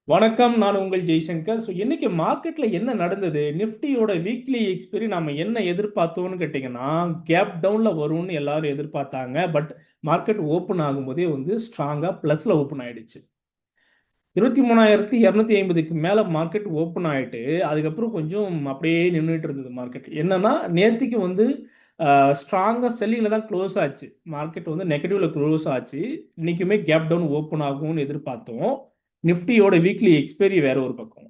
வணக்கம். நான் உங்கள் ஜெய்சங்கர். இன்னைக்கு மார்க்கெட்ல என்ன நடந்தது? நிஃப்டியோட வீக்லி எக்ஸ்பைரி நாம என்ன எதிர்பார்த்தோம்னு கேட்டிங்கன்னா, கேப் டவுன்ல வரும்னு எல்லாரும் எதிர்பார்த்தாங்க. பட் மார்க்கெட் ஓப்பன் ஆகும்போதே ஸ்ட்ராங்கா பிளஸ்ல ஓப்பன் ஆயிடுச்சு. 23,250க்கு மேல மார்க்கெட் ஓப்பன் ஆயிட்டு, அதுக்கப்புறம் கொஞ்சம் அப்படியே நின்னுட்டு இருந்தது மார்க்கெட். என்னன்னா, நேத்திக்கு ஸ்ட்ராங்கா செல்லிங்ல தான் க்ளோஸ் ஆச்சு. மார்க்கெட் நெகட்டிவ்ல க்ளோஸ் ஆச்சு. இன்னைக்குமே கேப் டவுன் ஓப்பன் ஆகும்னு எதிர்பார்த்தோம். நிஃப்டியோட வீக்லி எக்ஸ்பைரி வேற ஒரு பக்கம்.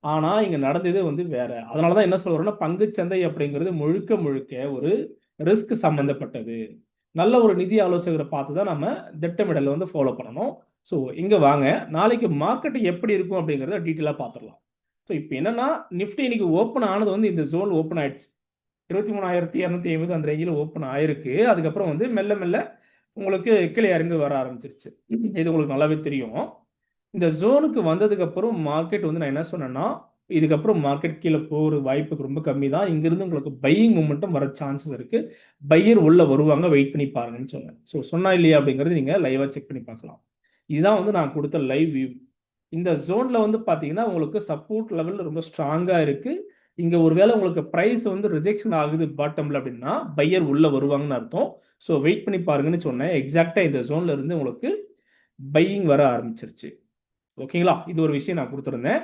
ஆனா, இங்க நடந்தது வேற. அதனால தான் என்ன சொல்றோம்னா, பங்குச்சந்தை அப்படிங்கிறது முழுக்க முழுக்க ஒரு ரிஸ்க் சம்பந்தப்பட்டது. நல்ல ஒரு நிதி ஆலோசகரை பார்த்து தான் நம்ம திட்டமிடலை ஃபாலோ பண்ணணும். ஸோ இங்க வாங்க, நாளைக்கு மார்க்கெட் எப்படி இருக்கும் அப்படிங்கிறத டீட்டெயிலாக பார்த்துடலாம். ஸோ இப்போ என்னன்னா, நிஃப்டி இன்னைக்கு ஓப்பன் ஆனது இந்த ஜோன் ஓப்பன் ஆயிடுச்சு. 23,250 அந்த ரேஞ்சில் ஓப்பன் ஆயிருக்கு. அதுக்கப்புறம் மெல்ல மெல்ல உங்களுக்கு கீழே இறங்கி வர ஆரம்பிச்சிருச்சு. இது உங்களுக்கு நல்லாவே தெரியும். இந்த ஜோனுக்கு வந்ததுக்கு அப்புறம் மார்க்கெட் நான் என்ன சொன்னேன்னா, இதுக்கப்புறம் மார்க்கெட் கீழே போகிற வாய்ப்பு ரொம்ப கம்மி தான். இங்கிருந்து உங்களுக்கு பையிங் மூமெண்ட்டும் வர சான்சஸ் இருக்கு. பையர் உள்ள வருவாங்க, வெயிட் பண்ணி பாருங்கன்னு சொன்னேன். ஸோ சொன்னா இல்லையா அப்படிங்கிறது நீங்க லைவா செக் பண்ணி பார்க்கலாம். இதுதான் நான் கொடுத்த லைவ் வியூ. இந்த ஜோன்ல பாத்தீங்கன்னா உங்களுக்கு சப்போர்ட் லெவல் ரொம்ப ஸ்ட்ராங்கா இருக்கு. இங்க ஒருவேளை உங்களுக்கு பிரைஸ் ரிஜெக்ஷன் ஆகுது பாட்டம்ல அப்படின்னா பையர் உள்ள வருவாங்கன்னு அர்த்தம். ஸோ வெயிட் பண்ணி பாருங்கன்னு சொன்னேன். எக்ஸாக்டா இந்த ஜோன்ல இருந்து உங்களுக்கு பையிங் வர ஆரம்பிச்சிருச்சு. ஓகேங்களா? இது ஒரு விஷயம் நான் கொடுத்துருந்தேன்.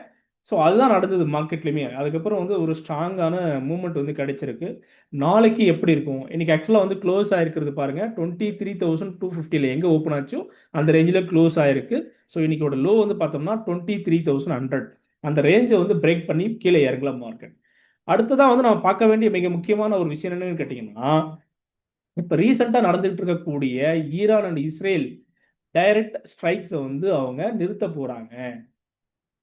ஸோ அதுதான் நடந்தது மார்க்கெட்லையுமே. அதுக்கப்புறம் ஒரு ஸ்ட்ராங்கான மூவ்மெண்ட் கிடைச்சிருக்கு. நாளைக்கு எப்படி இருக்கும்? இன்னைக்கு ஆக்சுவலாக க்ளோஸ் ஆயிருக்கிறது பாருங்க. 23,250ல எங்கே ஓப்பன் ஆச்சோ அந்த ரேஞ்சில் க்ளோஸ் ஆயிருக்கு. ஸோ இன்னைக்கோட லோ பார்த்தோம்னா 23,100. அந்த ரேஞ்சை பிரேக் பண்ணி கீழே இறங்கலாம் மார்க்கெட். அடுத்ததான் நம்ம பார்க்க வேண்டிய மிக முக்கியமான ஒரு விஷயம் என்னன்னு கேட்டிங்கன்னா, இப்போ ரீசெண்டாக நடந்துகிட்டு இருக்கக்கூடிய ஈரான் அண்ட் இஸ்ரேல் டைரக்ட் ஸ்ட்ரைக்ஸை அவங்க நிறுத்த போகிறாங்க.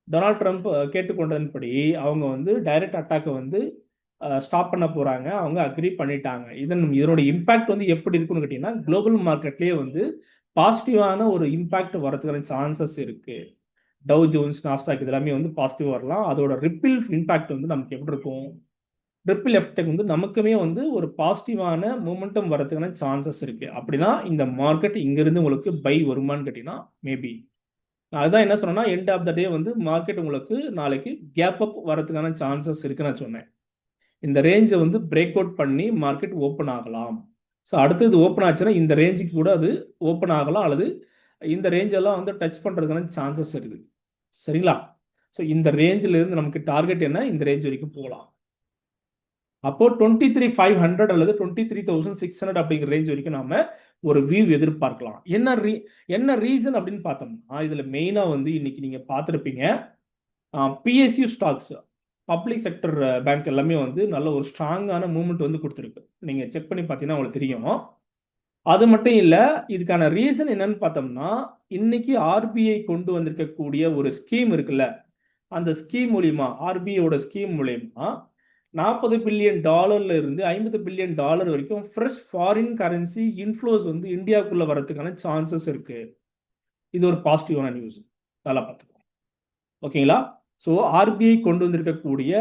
டொனால்ட் ட்ரம்ப் கேட்டுக்கொண்டதன்படி அவங்க டைரக்ட் அட்டாக்கை ஸ்டாப் பண்ண போறாங்க. அவங்க அக்ரி பண்ணிட்டாங்க. இதனோட இம்பாக்ட் எப்படி இருக்குன்னு கேட்டீங்கன்னா, குளோபல் மார்க்கெட்லயே பாசிட்டிவான ஒரு இம்பாக்ட் வரதுக்கான சான்சஸ் இருக்கு. டவ் ஜோன்ஸ், நாஸ்டாக் இதெல்லாமே பாசிட்டிவ் வரலாம். அதோட ரிப்பிள் இம்பாக்ட் நமக்கு எப்படி இருக்கும்? ரிப்பிள் எஃபெக்ட் நமக்குமே ஒரு பாசிட்டிவான மூமெண்டம் வரதுக்கான சான்சஸ் இருக்கு. அப்படின்னா இந்த மார்க்கெட் இங்கிருந்து உங்களுக்கு பை வருமானு கேட்டீங்கன்னா மேபி. அதுதான் என்ன சொன்னேன்னா, end of the day market உங்களுக்கு நாளைக்கு கேப் அப் வரதுக்கான சான்சஸ் இருக்குன்னு நான் சொன்னேன். இந்த ரேஞ்சை பிரேக் அவுட் பண்ணி மார்க்கெட் ஓப்பன் ஆகலாம். ஸோ அடுத்து இது ஓப்பன் ஆச்சுன்னா இந்த ரேஞ்சுக்கு கூட அது ஓப்பன் ஆகலாம், அல்லது இந்த ரேஞ்செல்லாம் டச் பண்ணுறதுக்கான சான்சஸ் இருக்குது. சரிங்களா? ஸோ இந்த ரேஞ்சில் இருந்து நமக்கு டார்கெட் என்ன? இந்த ரேஞ்ச் வரைக்கும் போகலாம். அப்போ 23,500 அல்லது 23,600 அப்படிங்கிற ரேஞ்ச் வரைக்கும் நாம ஒரு வியூ எதிர்பார்க்கலாம். என்ன ரீசன் அப்படின்னு பார்த்தோம்னா, இதுல மெயினா இன்னைக்கு நீங்க பார்த்துருப்பீங்க, PSU stocks, public sector bank எல்லாமே நல்ல ஒரு ஸ்ட்ராங்கான மூவ்மெண்ட் கொடுத்துருக்கு. நீங்க செக் பண்ணி பார்த்தீங்கன்னா உங்களுக்கு தெரியும். அது மட்டும் இல்ல, இதுக்கான ரீசன் என்னன்னு பார்த்தோம்னா, இன்னைக்கு ஆர்பிஐ கொண்டு வந்திருக்கக்கூடிய ஒரு ஸ்கீம் இருக்குல்ல, அந்த ஸ்கீம் மூலியமா, ஆர்பிஐயோட ஸ்கீம் மூலியமா $40 பில்லியன் இருந்து $50 பில்லியன் வரைக்கும் ஃப்ரெஷ் ஃபாரின் கரன்சி இன்ஃப்ளோஸ் இந்தியாவுக்குள்ள வரதுக்கான சான்சஸ் இருக்கு. இது ஒரு பாசிட்டிவான நியூஸ். நல்லா பார்த்துக்கோங்க. ஓகேங்களா? ஸோ ஆர்பிஐ கொண்டு வந்திருக்கக்கூடிய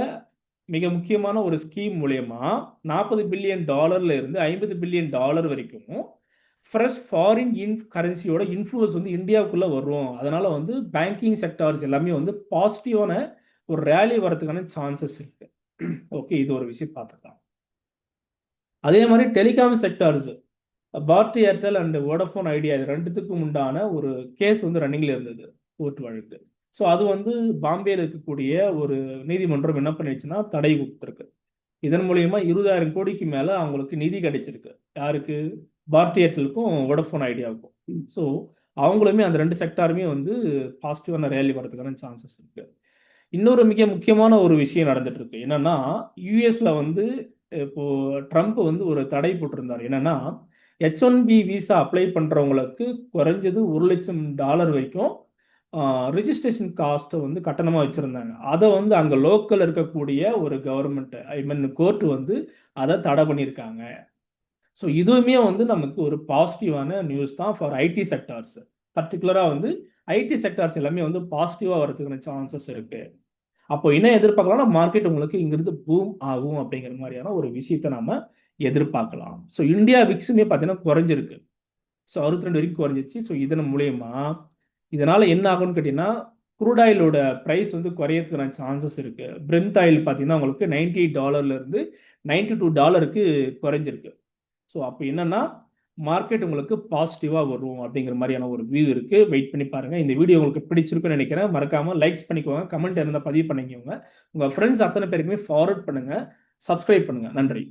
மிக முக்கியமான ஒரு ஸ்கீம் மூலயமா $40 பில்லியன் இருந்து $50 பில்லியன் வரைக்கும் ஃப்ரெஷ் ஃபாரின் கரன்சியோட இன்ஃப்ளூஸ் இந்தியாவுக்குள்ள வரும். அதனால பேங்கிங் செக்டார்ஸ் எல்லாமே பாசிட்டிவான ஒரு ரேலி வரதுக்கான சான்சஸ் இருக்கு. ஓகே, இது ஒரு விஷயம் பார்த்துக்கலாம். அதே மாதிரி telecom sectors, Bharti Airtel and Vodafone Idea, இது ரெண்டுத்துக்கும் உண்டான ஒரு கேஸ் ரன்னிங்ல இருந்தது, கோர்ட் வழக்கு. ஸோ அது பாம்பேல இருக்கக்கூடிய ஒரு நீதிமன்றம் என்ன பண்ணிடுச்சுன்னா தடை கொடுத்துருக்கு. இதன் மூலியமா 20,000 கோடிக்கு மேல அவங்களுக்கு நிதி கிடைச்சிருக்கு. யாருக்கு? பாரதி ஏர்டெலுக்கும் வோடஃபோன் ஐடியாவுக்கும். ஸோ அவங்களுமே அந்த ரெண்டு செக்டாருமே பாசிட்டிவான ரேலி வரதுக்கான சான்சஸ் இருக்கு. இன்னொரு மிக முக்கியமான ஒரு விஷயம் நடந்துட்டு இருக்கு. என்னன்னா, யூஎஸ்ல இப்போ ட்ரம்ப் ஒரு தடை போட்டிருந்தார். என்னன்னா, H1B விசா அப்ளை பண்றவங்களுக்கு குறைஞ்சது $1,00,000 வரைக்கும் ரிஜிஸ்ட்ரேஷன் காஸ்ட் கட்டணமா வச்சிருந்தாங்க. அதை அங்க லோக்கல் இருக்கக்கூடிய ஒரு கவர்மெண்ட், ஐ மீன் கோர்ட் அதை தடை பண்ணியிருக்காங்க. ஸோ இதுவுமே நமக்கு ஒரு பாசிட்டிவான நியூஸ் தான் ஃபார் ஐடி செக்டார்ஸ். பர்டிகுலரா ஐடி செக்டார்ஸ் எல்லாமே பாசிட்டிவா வரதுக்கான சான்சஸ் இருக்கு. அப்போ என்ன எதிர்பார்க்கலாம்னா, மார்க்கெட் உங்களுக்கு இங்கிருந்து பூம் ஆகும் அப்படிங்கிற மாதிரியான ஒரு விஷயத்தை நாம எதிர்பார்க்கலாம். ஸோ இந்தியா விக்ஸுமே பார்த்தீங்கன்னா குறைஞ்சிருக்கு. ஸோ 62 வரைக்கும் குறைஞ்சிச்சு. ஸோ இதன் மூலயமா இதனால என்ன ஆகும்னு கேட்டீங்கன்னா, க்ரூட் ஆயிலோட ப்ரைஸ் வந்து குறையறதுக்கான சான்சஸ் இருக்கு. பிரெண்ட் ஆயில் பார்த்தீங்கன்னா உங்களுக்கு $98 இருந்து $92 குறைஞ்சிருக்கு. ஸோ அப்போ என்னன்னா மார்க்கெட் உங்களுக்கு பாசிட்டிவாக வரும் அப்படிங்கிற மாதிரியான ஒரு வியூ இருக்கு. வெயிட் பண்ணி பாருங்க. இந்த வீடியோ உங்களுக்கு பிடிச்சிருக்குன்னு நினைக்கிறேன். மறக்காம லைக்ஸ் பண்ணிக்கோங்க, கமெண்ட் இருந்தால் பதிவு பண்ணிக்கோங்க. உங்க ஃப்ரெண்ட்ஸ் அத்தனை பேருக்குமே ஃபார்வர்ட் பண்ணுங்க, சப்ஸ்கிரைப் பண்ணுங்க. நன்றி.